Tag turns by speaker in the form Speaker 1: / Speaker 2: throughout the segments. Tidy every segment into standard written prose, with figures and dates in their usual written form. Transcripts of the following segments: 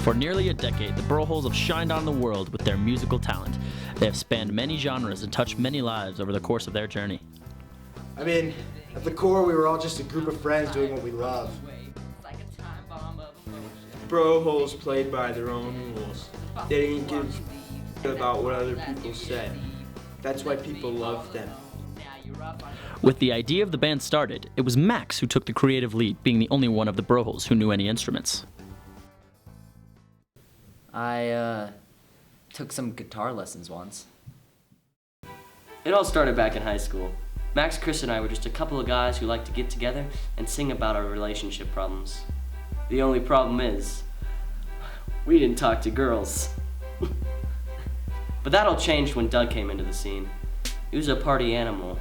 Speaker 1: For nearly a decade, the BROHOLES have shined on the world with their musical talent. They have spanned many genres and touched many lives over the course of their journey.
Speaker 2: I mean, at the core, we were all just a group of friends doing what we love.
Speaker 3: BROHOLES played by their own rules. They didn't give a about what other people said. That's why people loved them.
Speaker 1: With the idea of the band started, it was Max who took the creative lead, being the only one of the BROHOLES who knew any instruments.
Speaker 4: I took some guitar lessons once.
Speaker 5: It all started back in high school. Max, Chris, and I were just a couple of guys who liked to get together and sing about our relationship problems. The only problem is, we didn't talk to girls. But that all changed when Doug came into the scene. He was a party animal.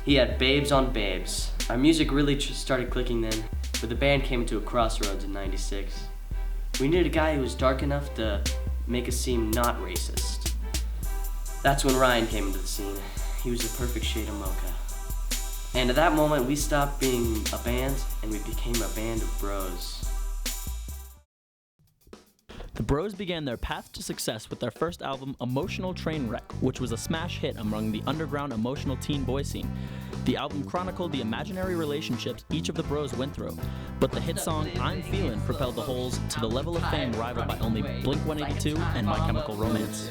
Speaker 5: He had babes on babes. Our music really started clicking then, but the band came to a crossroads in '96. We needed a guy who was dark enough to make us seem not racist. That's when Ryan came into the scene. He was the perfect shade of mocha. And at that moment, we stopped being a band and we became a band of bros.
Speaker 1: The Bros began their path to success with their first album, Emotional Trainwreck, which was a smash hit among the underground emotional teen boy scene. The album chronicled the imaginary relationships each of the Bros went through, but the hit song I'm Feelin' propelled the Holes to the level of fame rivaled by only Blink-182 and My Chemical Romance.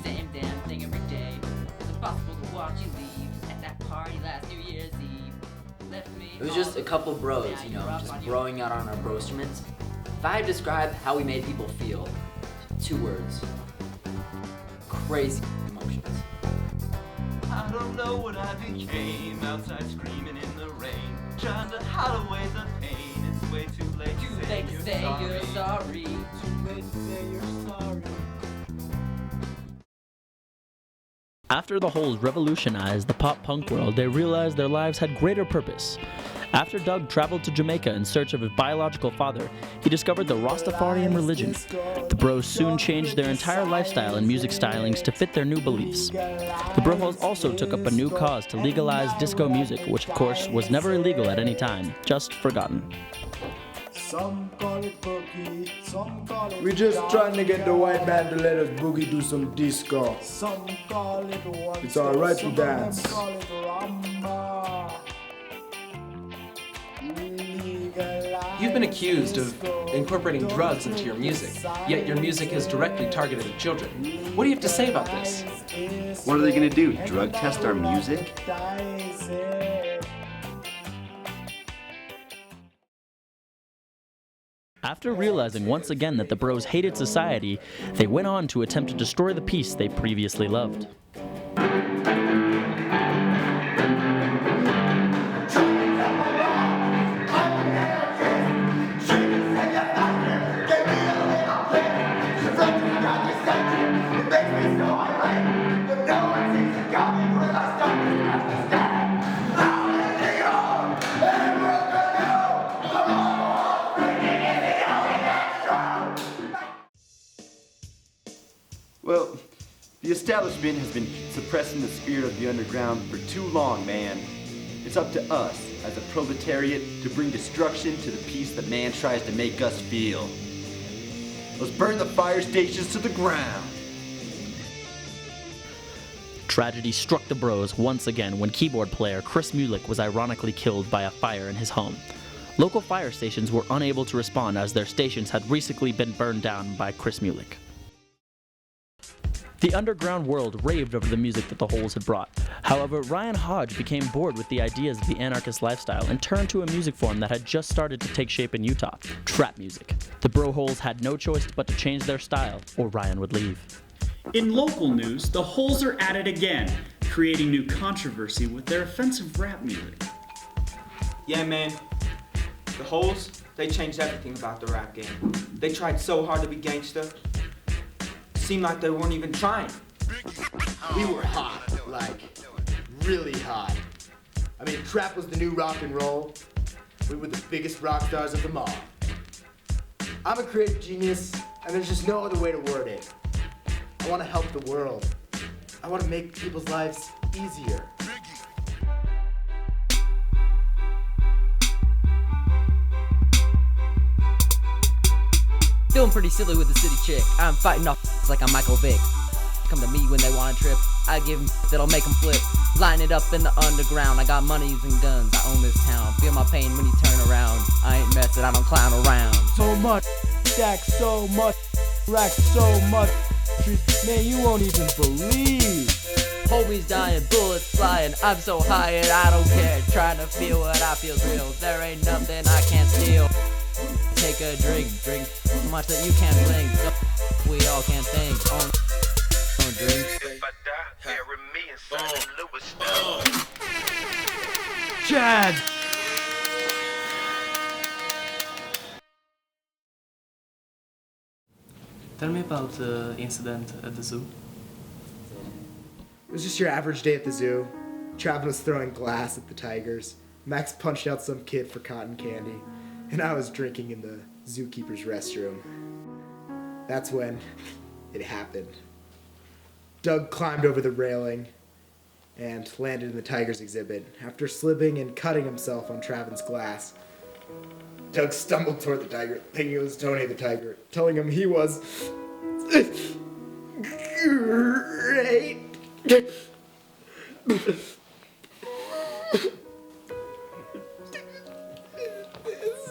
Speaker 6: Same damn thing every day. It's impossible to watch you leave at that party last New Year's Eve. Left me
Speaker 4: It was just a couple bros, you know, just broing out on our bro instruments. If I had to describe how we made people feel, 2 words. Crazy emotions.
Speaker 7: I don't know what I became, outside screaming in the rain, trying to hide away the pain. It's way too late to say you're sorry.
Speaker 6: Too late to say you're sorry.
Speaker 1: After the Holes revolutionized the pop-punk world, they realized their lives had greater purpose. After Doug traveled to Jamaica in search of his biological father, he discovered the Rastafarian religion. The Bros soon changed their entire lifestyle and music stylings to fit their new beliefs. The BROHOLES also took up a new cause to legalize disco music, which of course was never illegal at any time, just forgotten.
Speaker 2: Some call it boogie, some call it. We're just trying to get the white man to let us boogie do some disco. Some call it one. It's alright to dance. Some call it rumba.
Speaker 8: You've been accused of incorporating drugs into your music, yet your music is directly targeted at children. What do you have to say about this?
Speaker 9: What are they going to do, drug test our music?
Speaker 1: After realizing once again that the Bros hated society, they went on to attempt to destroy the peace they previously loved.
Speaker 9: Well, the establishment has been suppressing the spirit of the underground for too long, man. It's up to us, as a proletariat, to bring destruction to the peace that man tries to make us feel. Let's burn the fire stations to the ground.
Speaker 1: Tragedy struck the Bros once again when keyboard player Chris Mulick was ironically killed by a fire in his home. Local fire stations were unable to respond as their stations had recently been burned down by Chris Mulick. The underground world raved over the music that the Holes had brought. However, Ryan Hodge became bored with the ideas of the anarchist lifestyle and turned to a music form that had just started to take shape in Utah, trap music. The BROHOLES had no choice but to change their style, or Ryan would leave.
Speaker 10: In local news, the Holes are at it again, creating new controversy with their offensive rap music.
Speaker 3: Yeah, man. The Holes, they changed everything about the rap game. They tried so hard to be gangsta. Seemed like they weren't even trying.
Speaker 2: We were hot, like really hot. I mean, trap was the new rock and roll. We were the biggest rock stars of them all. I'm a creative genius, and there's just no other way to word it. I want to help the world. I want to make people's lives easier.
Speaker 6: Feeling pretty silly with the city chick. I'm fighting off like I'm Michael Vick. Come to me when they want a trip. I give them that'll make them flip. Line it up in the underground. I got monies and guns. I own this town. Feel my pain when you turn around. I ain't messing, I don't clown around.
Speaker 2: So much stack, so much rack, so much trees. Man, you won't even believe.
Speaker 6: Homies dying, bullets flying. I'm so high and I don't care. Trying to feel what I feel's real. There ain't nothing I can't steal. Take a drink so much that you can't blink. We all can't think. On drink.
Speaker 7: If I die, bury me inside the Louis stone.
Speaker 2: Chad!
Speaker 11: Tell me about the incident at the zoo.
Speaker 2: It was just your average day at the zoo. Travis was throwing glass at the tigers. Max punched out some kid for cotton candy. And I was drinking in the zookeeper's restroom. That's when it happened. Doug climbed over the railing and landed in the tiger's exhibit. After slipping and cutting himself on Travin's glass, Doug stumbled toward the tiger, thinking it was Tony the tiger, telling him he was great.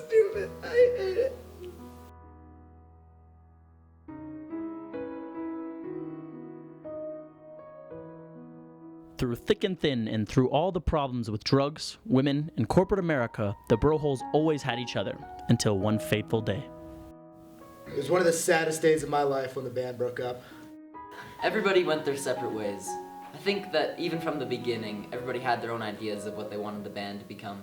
Speaker 2: Stupid. I hate it.
Speaker 1: Through thick and thin and through all the problems with drugs, women, and corporate America, the BROHOLES always had each other until one fateful day.
Speaker 2: It was one of the saddest days of my life when the band broke up.
Speaker 4: Everybody went their separate ways. I think that even from the beginning, everybody had their own ideas of what they wanted the band to become.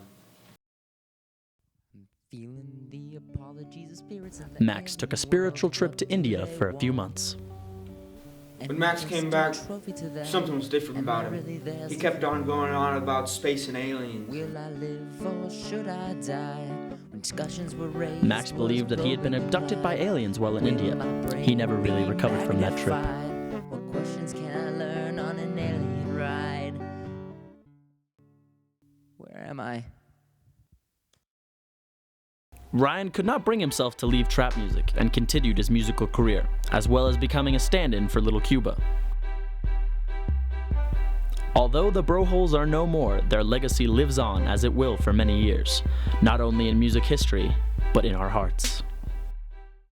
Speaker 1: Max took a spiritual trip to India for a few months.
Speaker 3: When Max came back, something was different about him. He kept on going on about space and aliens.
Speaker 1: Max believed that he had been abducted by aliens while in India. He never really recovered from that trip.
Speaker 6: What questions can I learn on an alien ride? Where am I?
Speaker 1: Ryan could not bring himself to leave trap music and continued his musical career, as well as becoming a stand-in for Little Cuba. Although the BROHOLES are no more, their legacy lives on as it will for many years, not only in music history, but in our hearts.